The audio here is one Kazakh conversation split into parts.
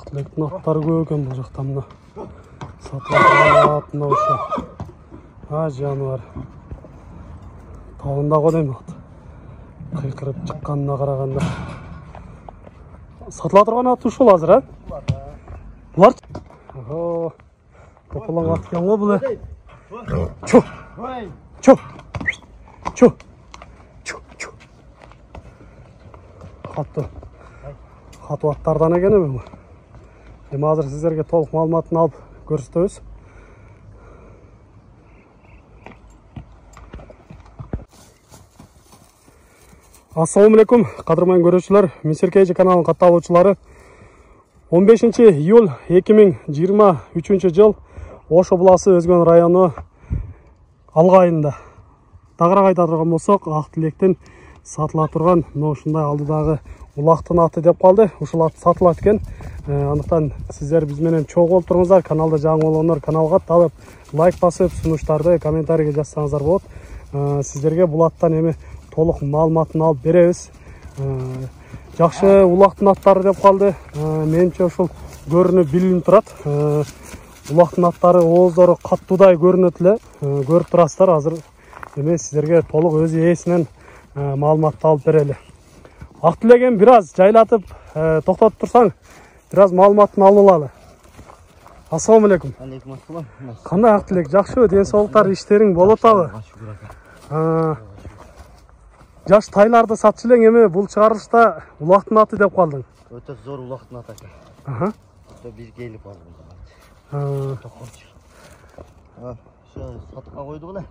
ақ тілектің аттары көп екен бұл жақта. Мына сатылатын ат мынау үшін. Жануар. Тауында ғой деймін ат. Қиқырып шыққанына қарағанда. Сатыла тұрған ат ұшыл азыр, Бұлар? Топылан ат екен ғой бұл. Чу! Чу! Чу! Чу! Чу! Қату аттардан екен бұл. Азыр сіздерге толық малыматын алып көрсетеміз. Ассалаумалейкум, қадырман көрушілер, Месеркейжі каналының қатталушылары. 15 июль 2023 жыл Ош облысы Өзген районы Алға айында. Тағырақ айта тұрған болсақ, ақ тілектен сатыла тұрған, ошындай алдыдағы улақтың аты деп қалды. Ушыл аты сатылат екен. Анықтан сіздер бізменен чоң болып тұрыңыздар. Каналда жаңы болғандар каналға талып, лайк басып, сұныштарды комментарийге жазсаңыздар болады. Сіздерге бұл аттан еме толық малыматын алып береміз. Жақшы улақтың аттары деп қалды. Меніңше ушул көрініп билініп тұрады. Улақтың аттары оғыздары қаттудай көрінетілі. Көріп тұрасыздар. Азыр еме сіздерге толық өз иесінен малыматты алып берелі. Ақ тілеген біраз жайлатып тоқтатып тұрсаң, біраз малыматын алылалы. Ассалаумалейкум. Алейкум ассалам. Қандай ақ тілек? Жақшы денсаулықтар іштерің болып алы. Жаш тайларды сатшылың еме бұл шығарылышта улақтың аты деп қалдың. Өте зор улақтың аты екен. Бір келіп алдым. Сатқа қойды ғылай.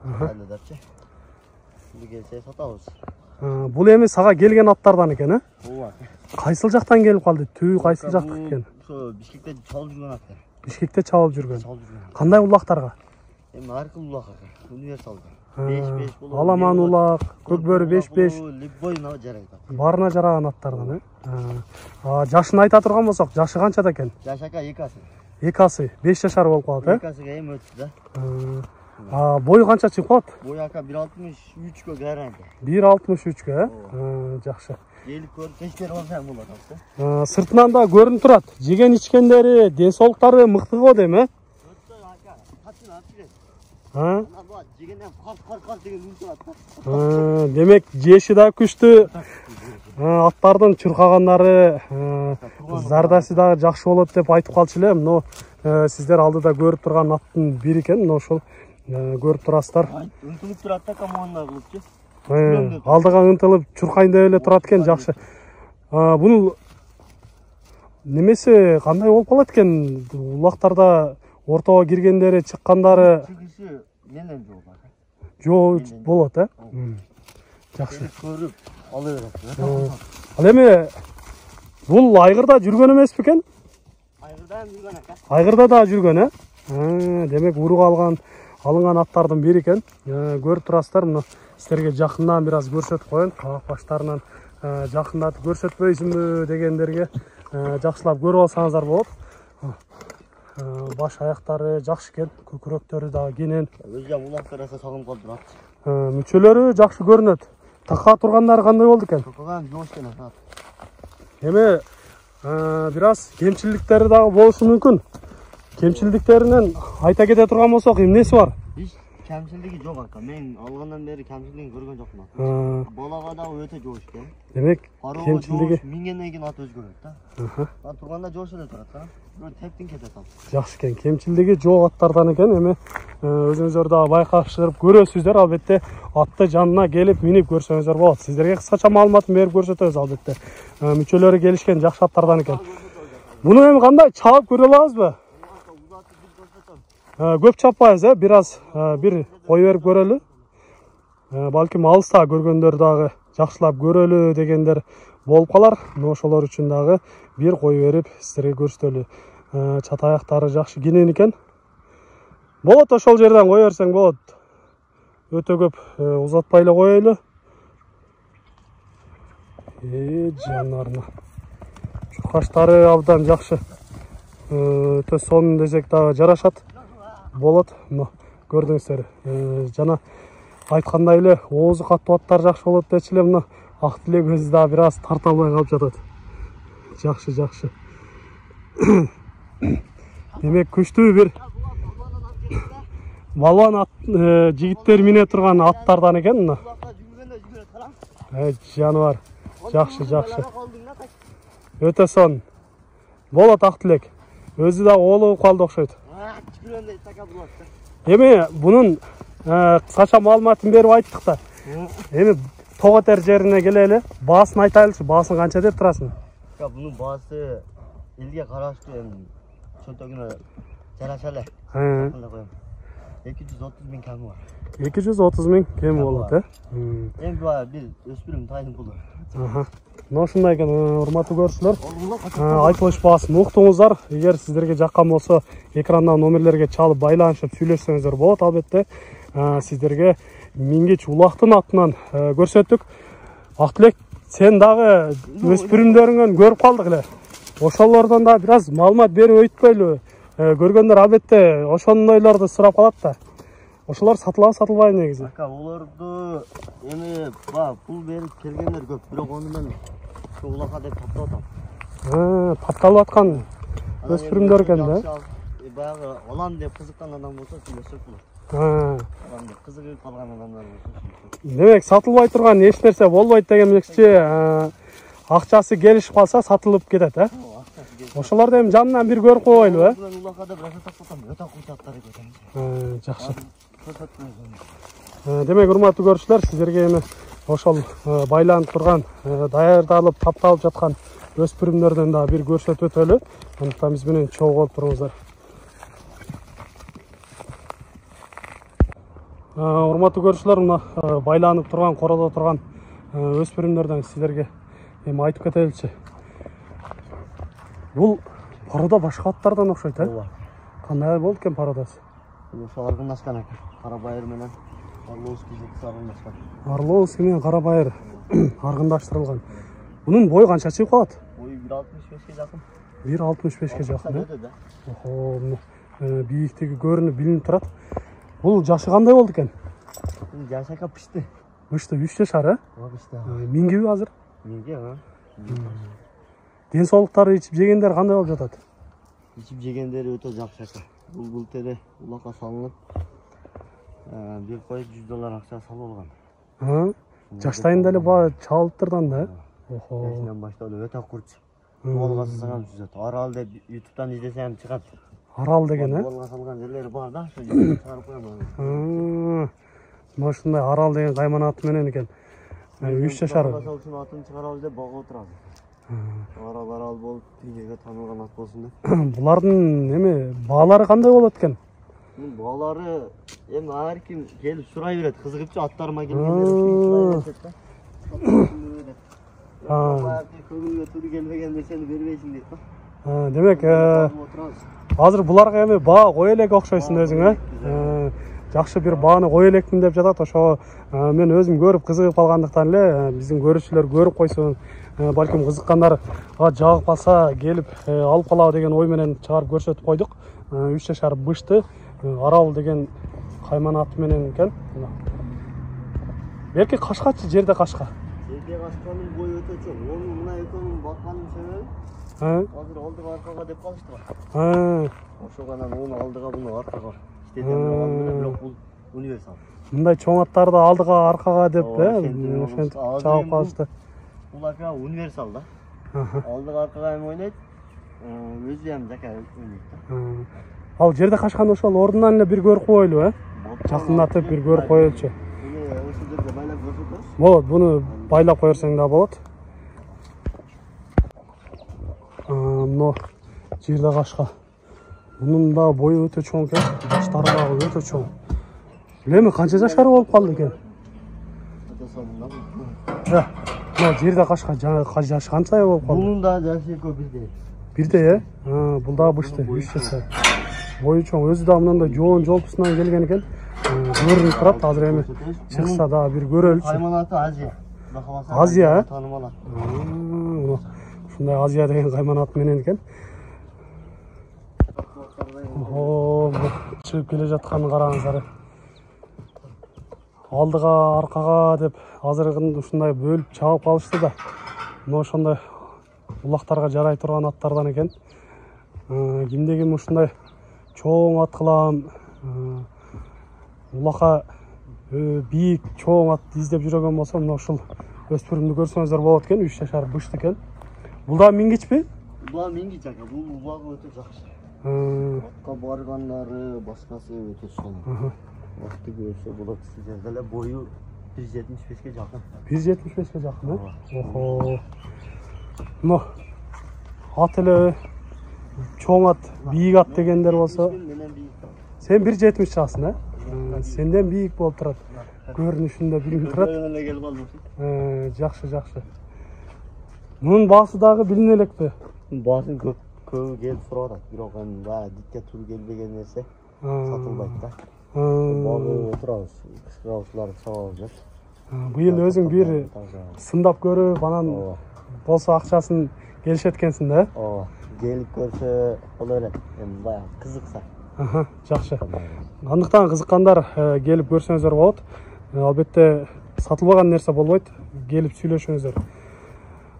Әлі дәпше. Бұл келсе сатауыз. Бұл еме саға келген аттардан екен, Оға. Қайсыл жақтан келіп қалды? Түй қайсыл жақтық екен? Бишкекте чалып жүрген аты. Бишкекте чалып жүрген. Қандай улақтарға? Әркіл улақ екен. Универсалды. Аламан улақ, көкбөрі 5-5. Любойна жарайды. Барына жараған аттардан, Жашын айта тұрған болсақ, жашы қаншада екен? Жаш ака 2 асы. 2 асы, 5 жашар болып қалды, 2 асыға ем өтті да. Бойы қанша шығып қалды? Бойы ака 1.63-ге гаранты. 1.63-ге, жақшы. Еліп көріп, кешкер олсаң болады. Сыртынан да көрін тұрады. Жеген ішкендері, денсаулықтары мықты ғой дейм, Демек, жеші да күшті, аттардың чұрқағандары, зардасы да жақшы болады деп айтып қалшылым. Но сіздер алдыда көріп тұрған аттың бір екен, но шол көріп тұрасыздар. Үнтіліп тұрады да команда қылып. Алдыға үнтіліп чұрқайында өлі тұрады екен, жақшы. Бұл немесе қандай болып қалады екен? Улақтарда ортаға кіргендері, шыққандары менен жоқ болады, Жақсы. Көріп, алы береді. Ал еме, бұл айғырда жүрген емес пе екен? Айғырда жүрген ака. Айғырда да жүрген, Демек, ұруға алынған аттардың бері екен. Көріп тұрасыздар, мұны сіздерге жақыннан біраз көрсетіп қойын. Қабақ баштарынан жақындатып көрсетпейсің бе дегендерге жақсылап көріп алсаңыздар болады. Баш аяқтары жақшы екен, көкіректері да кенен. Өзге улақтар аса сағым қалып тұрады. Мүшелері жақсы көрінеді. Таққа тұрғандары қандай болды екен? Таққан жош екен. Еме, біраз кемшіліктері дағы болушы мүмкін. Кемшілдіктерінен айта кете тұрған болсақ, емнесі бар? Кәмшілдігі жоқ ака. Мен алғаннан бері кәмшілдігін көрген жоқпын. Балаға да өте жош екен. Демек, кемшілдігі мингеннен кейін аты өзгереді. Тұрғанда жош еле тұрады. Бір тептен кете салды. Жақсы екен. Кемшілдігі жоқ аттардан екен. Еме, өзіңіздерді байқап шығарып көресіздер. Албетте, атты жанына келіп, миніп көрсеңіздер болады. Сіздерге қысқаша маалыматын беріп көрсетеміз, албетте. Мүшелері келішкен жақсы аттардан екен. Бұны еме қандай чалып көре аласыз ба? Көп чаппайыз, біраз бір қой беріп көрелі. Балким алыста көргендер дағы жақшылап көрелі дегендер болып қалар. Ошолар үшін дағы бір қой беріп сіздерге көрсетелі. Чатаяқтары жақшы кенен екен. Болады, ошол жерден қой берсең болады. Өте көп ұзатпайлы қойылы. Жанарына. Чурқаштары абдан жақшы. Өте сонын десек дағы жарашат. Болады, көрдіңіздер. Жана айтқандай эле оозу каттуу аттар жакшы болот дечи эле мына ак тилек өзү да бир аз тарта албай калып жатат. Жакшы. Демек күчтүү бир балуан ат жигиттер мине турган аттардан экен мына. Жаныбар. Жакшы, жакшы. Өтө сон. Болот Актилек. Өзү да оолу калды окшойт. Эми бунун кыскача маалыматын берип айттык да. Эми тоготер жерине келели. Баасын айтайлычы. Баасын канча деп турасың? Бунун баасы элге караштуу чөнтөгүнө жараша эле. 230 миң кеми бар. 230 миң кеми болот, Эми бир өспүрүм тайын пулу. Мына ушундай экен, урматтуу көрүүчүлөр. Айтылыш баасын уктуңуздар. Эгер сиздерге жаккан болсо, экрандан номерлерге чалып байланышып сүйлөшсөңүздөр болот, албетте. Сиздерге Мингич Улактын атынан көрсөттүк. Актилек, сен дагы өспүрүмдөрүңөн көрүп калдык эле. Ошолордон да бир аз маалымат берип өйткөйлү. Көргөндөр албетте ошондойлорду сурап калат да. Ошолор сатылабы, сатылбайбы негизи? Олорду эми пул берип келгендер көп, бирок ону мен улака деп таптап атам. Тапталып аткан өспүрүмдөр экен да. Баягы алам деп кызыккан адам болсо сүйлөшсөк болот. Алам деп кызыгып калган адамдар болсо. Демек, сатылбай турган эч нерсе болбойт деген мекче, акчасы келишип калса сатылып кетет, Ошолорду эми жанынан бир көрүп койбойлубу, Улака деп таптап атам, өтө куйчаттар экен. Жакшы. Демек, урматтуу көрүүчүлөр, сиздерге эми ошол байланып турган, даярдалып, тапталып жаткан өспүрүмдөрдөн да бир көрсөтүп өтөлү. Андыктан биз менен чогуу болуп туруңуздар. Урматтуу көрүүчүлөр, мына байланып турган, кородо турган өспүрүмдөрдөн сиздерге эми айтып кетеличи. Бул парода башка аттардан окшойт, Кандай болду экен пародасы? Ошо аргынашкан экен. Карабайыр менен Орловский аргынашкан. Орловский менен Карабайыр аргындаштырылган. Бунун бою канча чыгып калат? Бою 1.65 жакын. 1.65 жакын, Охо, бийиктиги көрүнүп билинип турат. Бул жашы кандай болду экен? Жашака пышты. Пышты, 3 жашар, Пышты. Мингиби азыр? Минги, Ден соолуктары, ичип жегендер кандай болуп жатат? Ичип жегендери өтө жакшы экен. Бул тере улакка салынып, бир коюп $100 акча салып алган. Жаштайында эле чалыптырдан да, Жашынан баштап эле өтө курч. Болга салган сүзөт. Арал деп YouTube'дан издесем чыгат. Арал деген, Болга салган жерлери бар да, ошо жерге чыгарып коём. Мына ушундай Арал деген кайман аты менен экен. 3 жашар. Ошонун атын чыгарабыз деп багып отурабыз. Арал болуп, тигерге танылган ат болсун деп. Булардын эми баалары кандай болот экен? Баалары эми ар ким келип сурай берет, кызыгыпчы аттарыма келгендер көңүлгө туура келбеген нерсени бербейсиң дейт да. Демек, азыр буларга эми баа кое элек окшойсуң өзүң, Жакшы бир бааны кое электим деп жатат. Ошо мен өзүм көрүп кызыгып калгандыктан эле биздин көрүүчүлөр көрүп койсун, балким кызыккандар жагып калса келип алып калабы деген ой менен чыгарып көрсөтүп койдук. 3 жашар бышты, Арал деген кайман аты менен экен. Берки кашкачы, жерде кашка. Жерде кашканын бою өтө чоң. Onu мына экөөнүн бакканын себеби азыр алдыга аркага деп калыштыр. Ошоганан onu алдыга буну аркага бирок бул универсал. Мындай чоң аттарды алдыга аркага деп ошентип чагып калышты. Бул ака универсал да. Алдыга аркага эми ойнойт. Өзү эми жака ойнойт да. Ал жерде кашканда ошол ордунан эле бир көрүп коелу, Жакындатып бир көрүп коелучу. Ошол жерде байлап көрсөтөбүз. Болот, буну байлап коерсең да болот. Мына жерде кашка. Bunun da boyu öte çoğun eкен, başları da öte çoğun. Эми канча жашар болуп калды экен? Мына жерде кашка жашы канча болуп калды? Bunun da жашы экөө бирдей. Бирдей, бул да бышты, 3 жашар. Бою чоң, өзү да мындай жоон жолпусунан келген экен. Көрүнүп турат, азыр эми чыкса да бир көрөлүчү. Кайманаты Азия. Азия? Таанымал. Ушундай Азия деген кайманат менен экен. Чыгып келе жатканын караңыздар. Алдыга, аркага деп азыркын ушундай бөлүп чагып калышты да. Мына ошондой улактарга жарай турган аттардан экен. Кимде ким ушундай чоң ат кылам, улака бийик чоң ат издеп жүргөн болсо, мына ушул өспүрүмдү көрсөңүздөр болот экен. 3 жашар бышты экен. Бул да мингичпи? Бул мингич ака. Бул убагы өтө жакшы. Атка баргандары башкасы өтө сонун. Атты көрсө болот. Сиздерде эле бою 175ке жакын. 175ке жакын, Охо. Мына ат эле чоң ат, бийик ат дегендер болсо, сен 170 чаксың, Сенден бийик болуп турат. Көрүнүшүндө билинип турат. Жакшы, жакшы. Мунун баасы дагы билине элекпи? Баасын көп келип сурап атат. Бирок эми баягы дикке тур келбеген нерсе сатылбайт да. Багып отурабыз. Кышкырабызларды чабабыз деп. Быйыл өзүң бир сындап көрүп, анан болсо акчасын келишет экенсиң да? Ооба. Келип көрсө боло берет. Эми баягы кызыкса. Жакшы. Андыктан кызыккандар келип көрсөңүздөр болот. Албетте сатылбаган нерсе болбойт. Келип сүйлөшүңүздөр.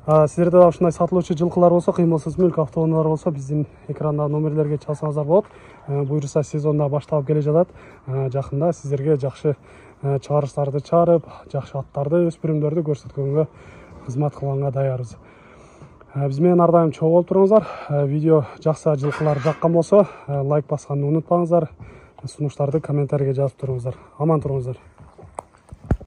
Сиздерде да ушундай сатылуучу жылкылар болсо, кыймылсыз мүлк автоунаалар болсо, биздин экрандагы номерлерге чалсаңыздар болот. Буюрса сезон да башталып келе жатат. Жакында сиздерге жакшы чыгарыштарды чыгарып, жакшы аттарды, өспүрүмдөрдү көрсөткөнгө кызмат кылганга даярбыз. Биз менен ар дайым чогуу болуп туруңуздар. Видео жакса, жылкылар жаккан болсо, лайк басканды унутпаңыздар. Сунуштарды комментарийге жазып туруңуздар. Аман туруңуздар.